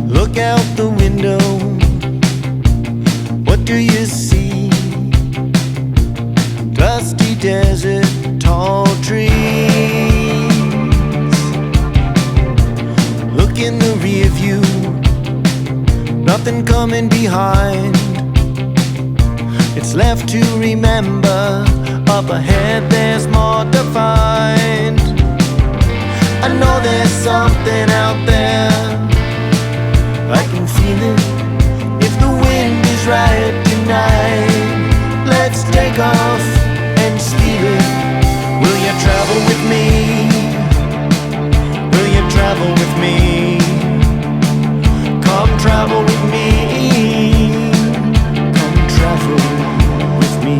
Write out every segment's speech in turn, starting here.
Look out the window, what do you see? Dusty desert, tall trees. Look in the rear view, nothing coming behind. It's left to remember, up ahead there's more to find. I know there's something out there, I can feel it. If the wind is right tonight, let's take off and steal it. Will you travel with me? Will you travel with me? Come travel with me. Come travel with me.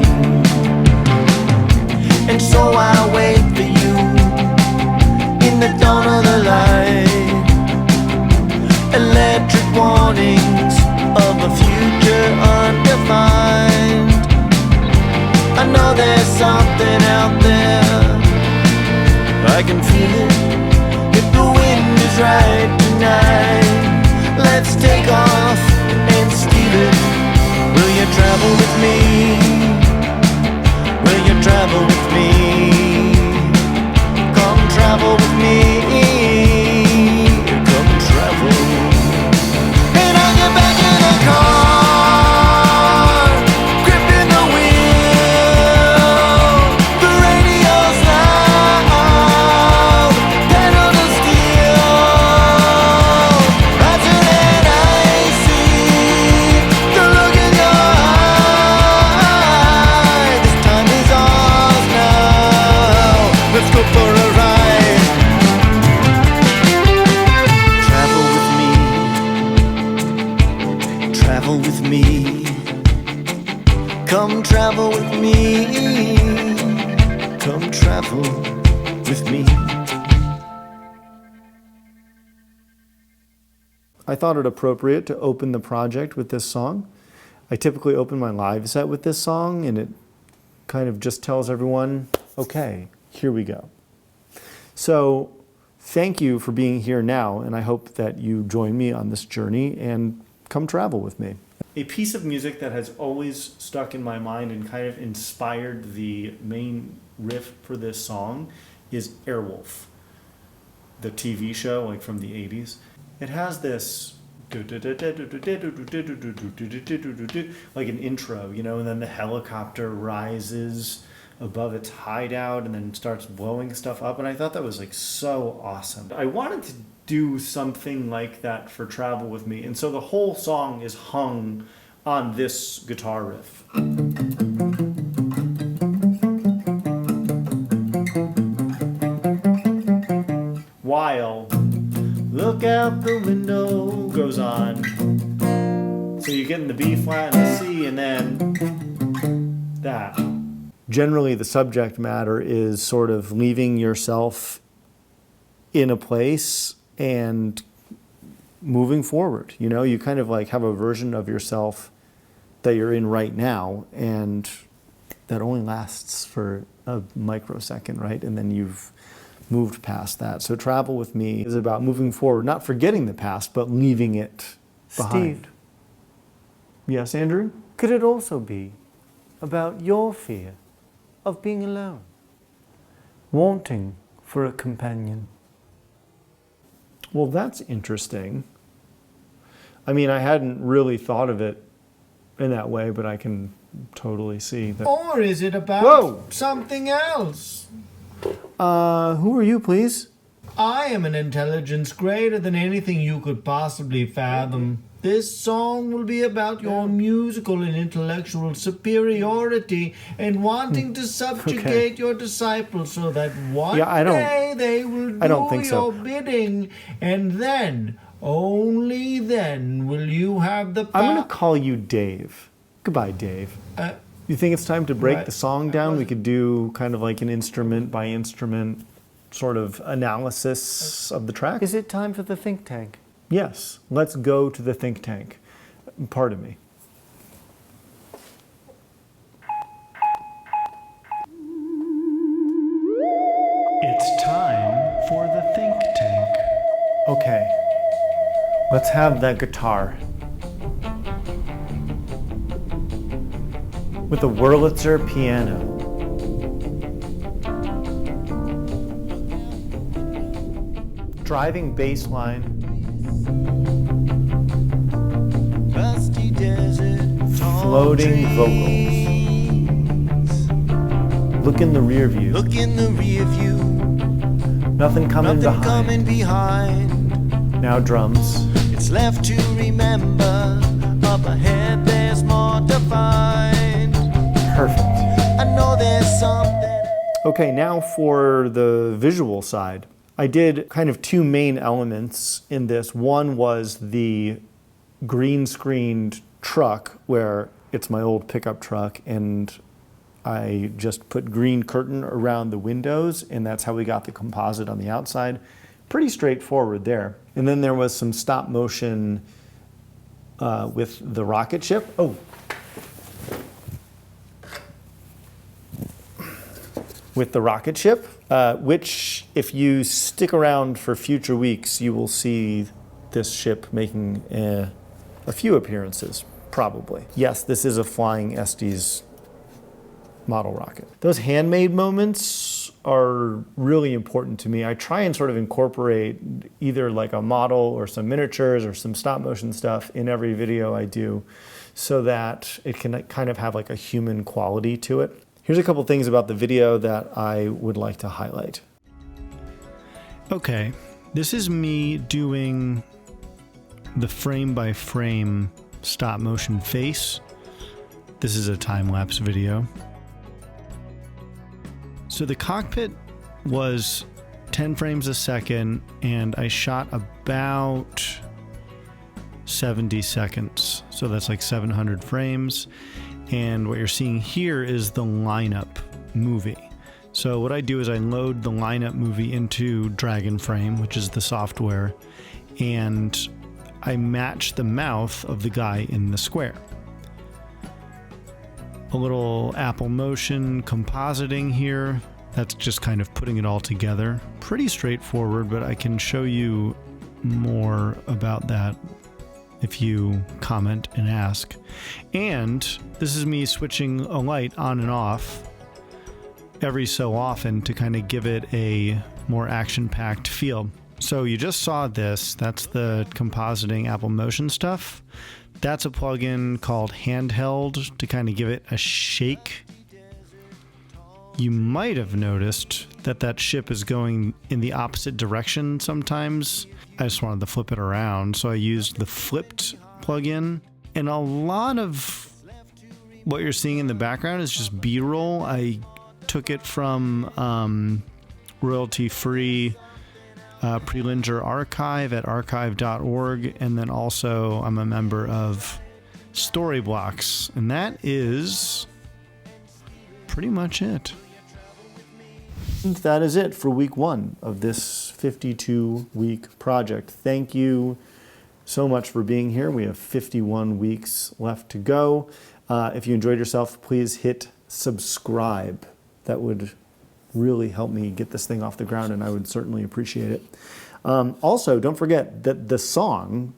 And so I wait for you in the dawn of the light. Electric warnings of a future undefined. I know there's something out there, I can feel it. If the wind is right tonight, let's take off and steal it. Will you travel with me? Will you travel with me? Come travel with me. Come travel. And I'll get back in the car, gripping the wheel. The radio's loud, pedal to steel. That's it, and I see the look in your eye. This time is ours now. Let's go for a ride. Travel with me. Travel with me. Come travel with me. Come travel with me. I thought it appropriate to open the project with this song. I typically open my live set with this song, and it kind of just tells everyone, okay, here we go. So thank you for being here now, and I hope that you join me on this journey and come travel with me. A piece of music that has always stuck in my mind and kind of inspired the main riff for this song is Airwolf, the TV show, like from the 80s. It has this like an intro, you know, and then the helicopter rises above its hideout and then starts blowing stuff up, and I thought that was like so awesome. I wanted to do something like that for Travel With Me, and so the whole song is hung on this guitar riff. While Look Out the Window goes on. So you get in the B flat and the C, and then that. Generally, the subject matter is sort of leaving yourself in a place and moving forward. You know, you kind of like have a version of yourself that you're in right now, and that only lasts for a microsecond, right? And then you've moved past that. So Travel With Me is about moving forward, not forgetting the past, but leaving it behind. Steve, Yes, Andrew? could it also be about your fear of being alone, wanting for a companion? Well, that's interesting. I mean, I hadn't really thought of it in that way, but I can totally see that. Or is it about Whoa! something else? Who are you, please? I am an intelligence greater than anything you could possibly fathom. This song will be about your musical and intellectual superiority and wanting to subjugate your disciples so that one day they will do your bidding, and then, only then, will you have the power. I'm going to call you Dave. Goodbye, Dave. You think it's time to break the song down? We could do kind of like an instrument by instrument sort of analysis of the track. Is it time for the think tank? Yes, let's go to the think tank. Pardon me. It's time for the think tank. Okay, let's have that guitar. With a Wurlitzer piano. Driving bass line. Dusty desert, Floating vocals. Look in the rear view. Look in the rear view. Nothing coming Nothing behind. coming behind. Now drums. It's left to remember. Up ahead, there's more to find. Perfect. I know there's something. Okay, now for the visual side. I did kind of two main elements in this. One was the green screened truck, where it's my old pickup truck, and I just put green curtain around the windows, and that's how we got the composite on the outside. Pretty straightforward there. And then there was some stop motion with the rocket ship. Oh. With the rocket ship, which if you stick around for future weeks, you will see this ship making a few appearances, probably. Yes, this is a flying Estes model rocket. Those handmade moments are really important to me. I try and sort of incorporate either like a model or some miniatures or some stop motion stuff in every video I do so that it can kind of have like a human quality to it. Here's a couple things about the video that I would like to highlight. Okay, this is me doing the frame by frame stop motion face. This is a time-lapse video. So the cockpit was 10 frames a second, and I shot about 70 seconds. So that's like 700 frames. And what you're seeing here is the lineup movie. So what I do is I load the lineup movie into Dragon Frame, which is the software, and I match the mouth of the guy in the square. A little Apple Motion compositing here. That's just kind of putting it all together. Pretty straightforward, but I can show you more about that if you comment and ask. And this is me switching a light on and off every so often to kind of give it a more action-packed feel. So you just saw this. That's the compositing Apple Motion stuff. That's a plugin called Handheld to kind of give it a shake. You might have noticed that that ship is going in the opposite direction sometimes. I just wanted to flip it around, so I used the flipped plugin. And a lot of what you're seeing in the background is just B-roll. I took it from royalty-free Prelinger archive at archive.org, and then also I'm a member of Storyblocks, and that is pretty much it. And that is it for week 1 of this 52-week project. Thank you so much for being here. We have 51 weeks left to go. If you enjoyed yourself, please hit subscribe. That would really help me get this thing off the ground, and I would certainly appreciate it. Also, don't forget that the song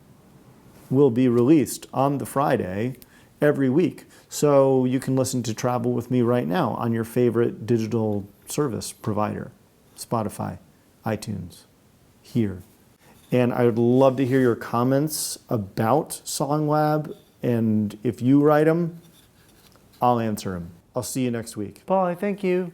will be released on the Friday every week. So you can listen to Travel With Me right now on your favorite digital service provider, Spotify, iTunes, here. And I would love to hear your comments about Song Lab, and if you write them, I'll answer them. I'll see you next week. Bye, thank you.